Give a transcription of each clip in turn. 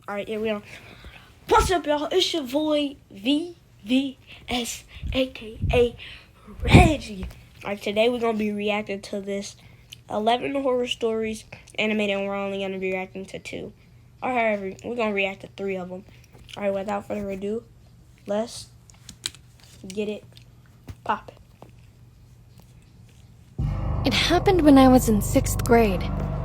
Alright, here we go. What's up, y'all? It's your boy VVS, aka Reggie. Alright, today we're gonna be reacting to this 11 horror stories animated, and we're only gonna be reacting to 2. Or however, we're gonna react to 3 of them. Alright, without further ado, let's get it poppin'. It happened when I was in 6th grade.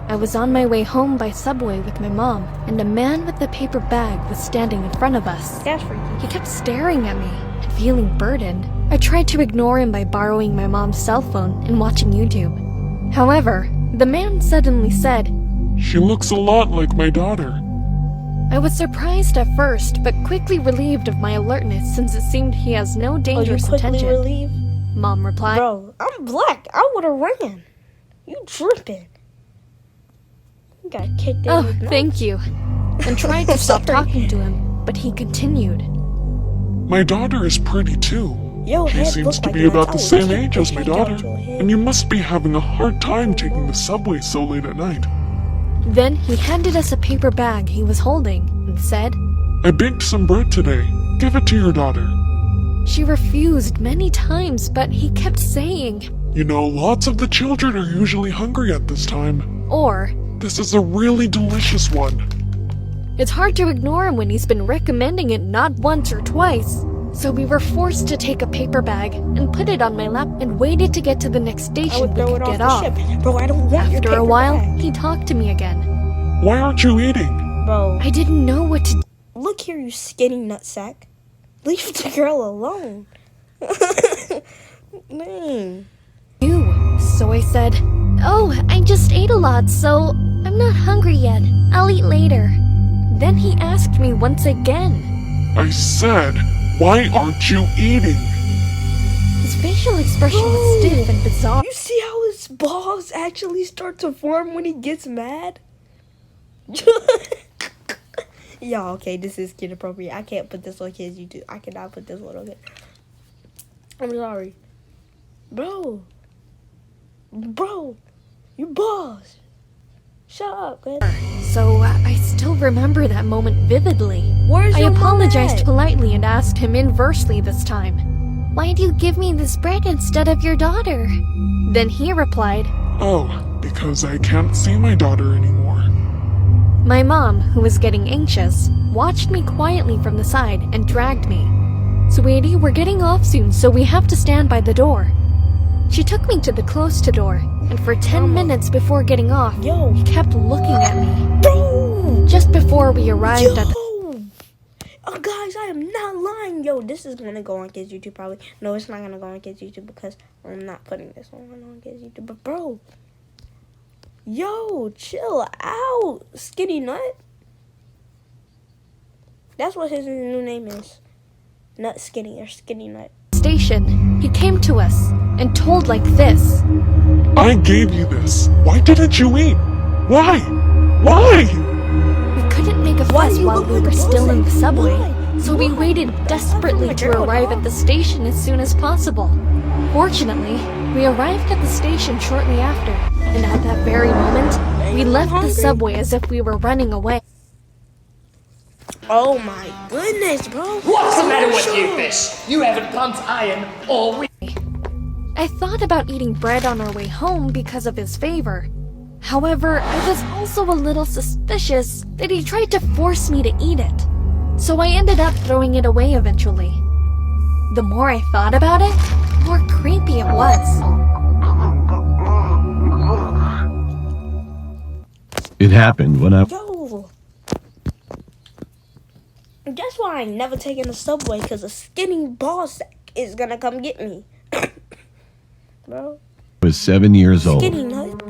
I was on my way home by subway with my mom, and a man with a paper bag was standing in front of us. That's freaky. He kept staring at me and feeling burdened. I tried to ignore him by borrowing my mom's cell phone and watching YouTube. However, the man suddenly said, "She looks a lot like my daughter." I was surprised at first, but quickly relieved of my alertness since it seemed he has no dangerous quickly intention. relieved? Mom replied, Bro, I'm black. I would've ran. You tripping. You got kicked in "Oh, his nuts. thank you," and tried to stop Sorry. talking to him, but he continued. My daughter is pretty too. Your She head seems looks to like be an about the entire same age as my kicked out daughter. your head. And you must be having a hard time taking the subway so late at night. Then he handed us a paper bag he was holding and said, I baked some bread today. Give it to your daughter. She refused many times, but he kept saying, You know, lots of the children are usually hungry at this time. or, This is a really delicious one. it's hard to ignore him when he's been recommending it not once or twice. So we were forced to take a paper bag and put it on my lap and waited to get to the next I station would we throw could it off get the off. ship. Bro, I don't want your After paper a while, bag. he talked to me again. Why aren't you eating? Bro, I didn't know what to do. look here, you skinny nutsack. Leave the girl alone. Man. So I said, "Oh, I just ate a lot, so I'm not hungry yet. I'll eat later." Then he asked me once again. I said, why aren't you eating? His facial expression was stiff and bizarre. You see how his balls actually start to form when he gets mad? Y'all, okay, this is kid appropriate. I can't put this on kids YouTube. I cannot put this one on it. I'm sorry. Bro, you balls. Shut up, man. So I still remember that moment vividly. Where's I your mom apologized at? politely and asked him inversely this time, "Why do you give me this bread instead of your daughter?" Then he replied, Oh, because I can't see my daughter anymore. My mom, who was getting anxious, watched me quietly from the side and dragged me. "Sweetie, we're getting off soon, so we have to stand by the door." She took me to the closed door, and for 10 minutes before getting off, Yo. he kept looking at me. Bro! Just before we arrived at the... Oh, guys, I am not lying. Yo, this is going to go on Kids YouTube probably. No, it's not going to go on Kids YouTube because I'm not putting this on Kids YouTube. But, bro, yo, chill out, Skinny Nut. That's what his new name is. Nut Skinny or Skinny Nut. station, he came to us and told like this. I gave you this. Why didn't you eat? Why? Why? We couldn't make a Why fuss do you while look we like were a still in the boss? subway, Why? so we Why? waited desperately to arrive at the station as soon as possible. Fortunately, we arrived at the station shortly after, and at that very moment, we left the hungry? subway as if we were running away. Oh, my goodness, bro. What's the matter with you, fish? You haven't pumped iron all week. I thought about eating bread on our way home because of his favor. However, I was also a little suspicious that he tried to force me to eat it. So I ended up throwing it away eventually. The more I thought about it, the more creepy it was. It happened when I Yo. That's why I ain't never taking the subway, because a skinny ball sack is gonna come get me. Bro, was 7 years old. Skinny Nut.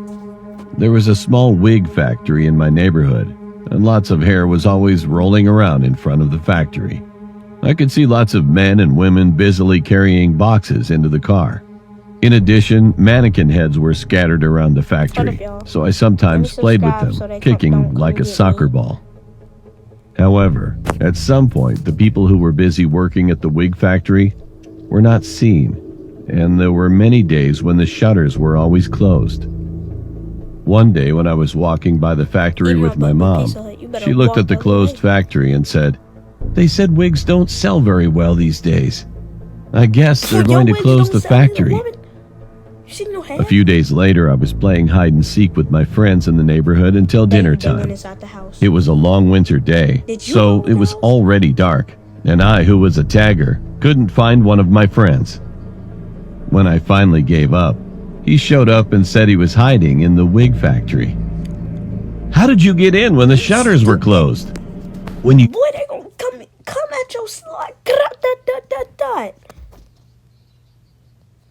There was a small wig factory in my neighborhood, and lots of hair was always rolling around in front of the factory. I could see lots of men and women busily carrying boxes into the car. In addition, mannequin heads were scattered around the factory, so I sometimes played with subscribe so them, they kicking don't like a come get soccer me. ball. However, at some point, the people who were busy working at the wig factory were not seen, and there were many days when the shutters were always closed. One day when I was walking by the factory with my mom, better She looked walk at the other closed way. factory and said, "They said wigs don't sell very well these days. I guess they're Your going to wigs close don't the sell, little factory." woman. You seen your hair? A few days later, I was playing hide and seek with my friends in the neighborhood until dinner They went time. inside the house. It was a long winter day, Did you so go in it the was house? already dark, and I, who was a tagger, couldn't find one of my friends. When I finally gave up, he showed up and said he was hiding in the wig factory. "How did you get in when the shutters were closed?" "When you Boy, they gonna come at your slot.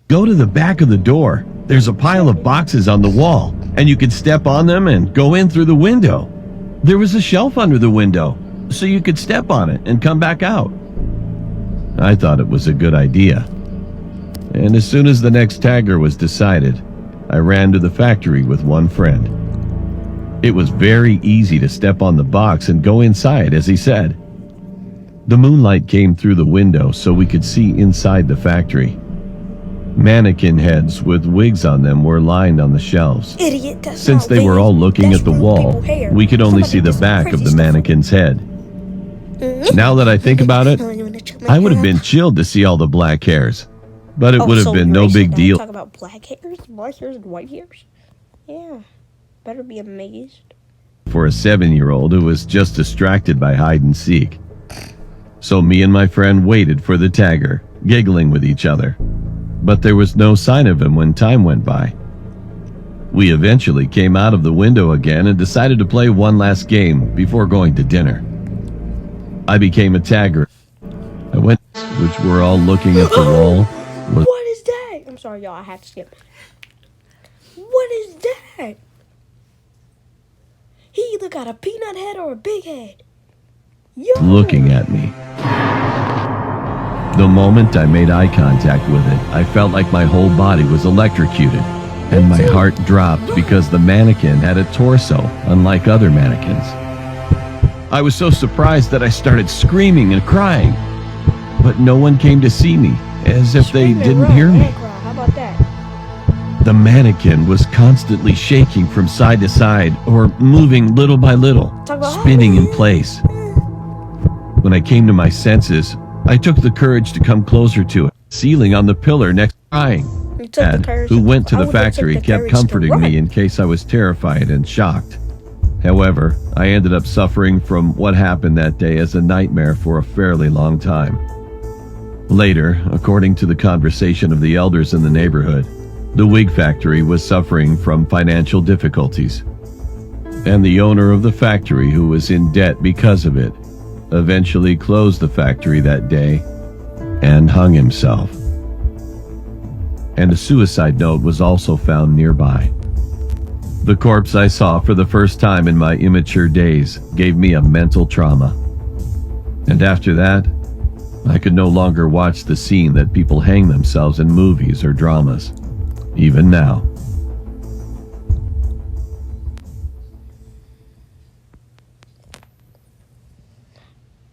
go to the back of the door, there's a pile of boxes on the wall, and you could step on them and go in through the window. There was a shelf under the window, so you could step on it and come back out." I thought it was a good idea. And as soon as the next tagger was decided, I ran to the factory with one friend. It was very easy to step on the box and go inside, as he said. The moonlight came through the window so we could see inside the factory. Mannequin heads with wigs on them were lined on the shelves. Idiot, that's Since not they were wigs. all looking That's at the real wall, people hair. we could only Somebody see the did some back of crazy the stuff. mannequin's head. Now that I think about it, I would have been chilled to see all the black hairs, but it would have so been you're no racist big now. deal. Talk about black hairs, black hairs, and white hairs. Yeah, better be amazed. For a 7-year-old who was just distracted by hide and seek. So me and my friend waited for the tagger, giggling with each other. But there was no sign of him when time went by. We eventually came out of the window again and decided to play one last game before going to dinner. I became a tagger. I went, which were all looking at the wall. Was What is that? I'm sorry, y'all. I had to skip. What is that? He either got a peanut head or a big head. Yo. looking at me. The moment I made eye contact with it, I felt like my whole body was electrocuted, and my heart dropped because the mannequin had a torso, unlike other mannequins. I was so surprised that I started screaming and crying, but no one came to see me, as if they Scream and didn't run hear me. and cry. How about that? The mannequin was constantly shaking from side to side, or moving little by little, Talk about- spinning in place. When I came to my senses, I took the courage to come closer to it, sealing on the pillar next to crying. You took the Dad, courage who to- went to I the would've took factory, the kept courage to comforting run. me in case I was terrified and shocked. However, I ended up suffering from what happened that day as a nightmare for a fairly long time. Later, according to the conversation of the elders in the neighborhood, the wig factory was suffering from financial difficulties. And the owner of the factory, who was in debt because of it, eventually closed the factory that day and hung himself. And a suicide note was also found nearby. The corpse I saw for the first time in my immature days gave me a mental trauma. And after that, I could no longer watch the scene that people hang themselves in movies or dramas. Even now.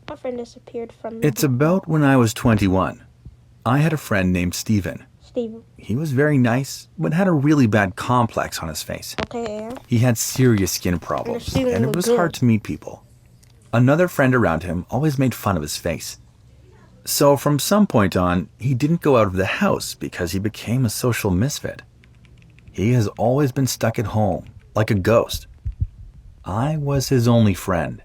My friend disappeared from the It's about when I was 21. I had a friend named Steven. Steven. He was very nice, but had a really bad complex on his face. Okay, yeah. He had serious skin problems, Steven and it looked was good. hard to meet people. Another friend around him always made fun of his face. So from some point on, he didn't go out of the house because he became a social misfit. He has always been stuck at home, like a ghost. I was his only friend.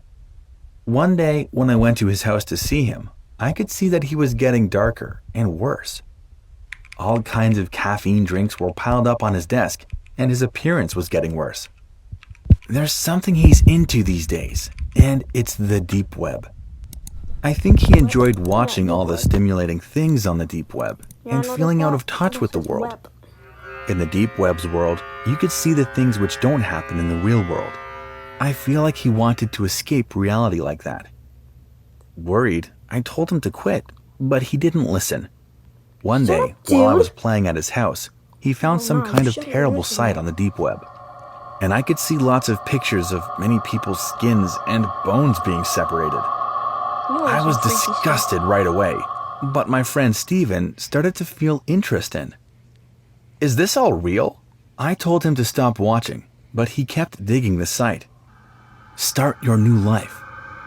One day, when I went to his house to see him, I could see that he was getting darker and worse. All kinds of caffeine drinks were piled up on his desk, and his appearance was getting worse. There's something he's into these days, and it's the deep web. I think he enjoyed watching all the stimulating things on the deep web and feeling out of touch with the world. In the deep web's world, you could see the things which don't happen in the real world. I feel like he wanted to escape reality like that. Worried, I told him to quit, but he didn't listen. One day, while I was playing at his house, he found some kind of terrible sight on the deep web. And I could see lots of pictures of many people's skins and bones being separated. I was disgusted right away, but my friend Steven started to feel interest in. Is this all real? I told him to stop watching, but he kept digging the site. Start your new life.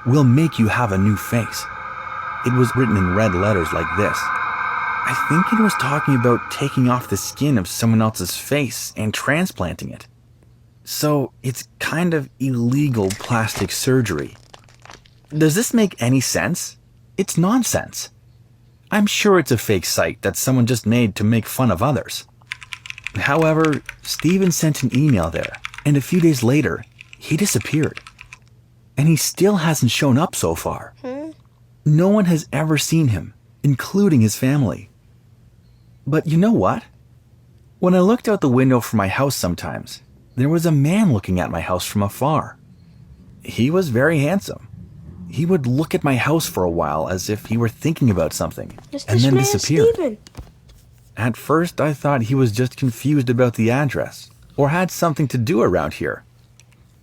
We'll make you have a new face. It was written in red letters like this. I think it was talking about taking off the skin of someone else's face and transplanting it. So it's kind of illegal plastic surgery. Does this make any sense? It's nonsense. I'm sure it's a fake site that someone just made to make fun of others. However, Steven sent an email there, and a few days later, he disappeared. And he still hasn't shown up so far. No one has ever seen him, including his family. But you know what? When I looked out the window from my house sometimes, there was a man looking at my house from afar. He was very handsome. He would look at my house for a while as if he were thinking about something, and then disappear. Steven. At first, I thought he was just confused about the address, or had something to do around here.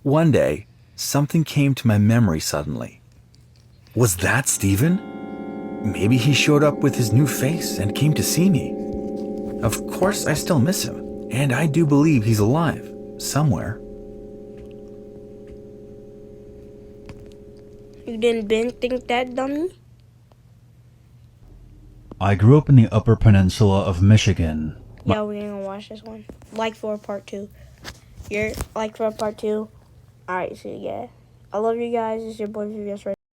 One day, something came to my memory suddenly. Was that Steven? Maybe he showed up with his new face and came to see me. Of course, I still miss him, and I do believe he's alive, somewhere. You didn't think that, dummy? I grew up in the Upper Peninsula of Michigan. Yeah, we ain't gonna watch this one. Like for part 2. You're like for part 2. Alright, so yeah. I love you guys. It's your boy VVS right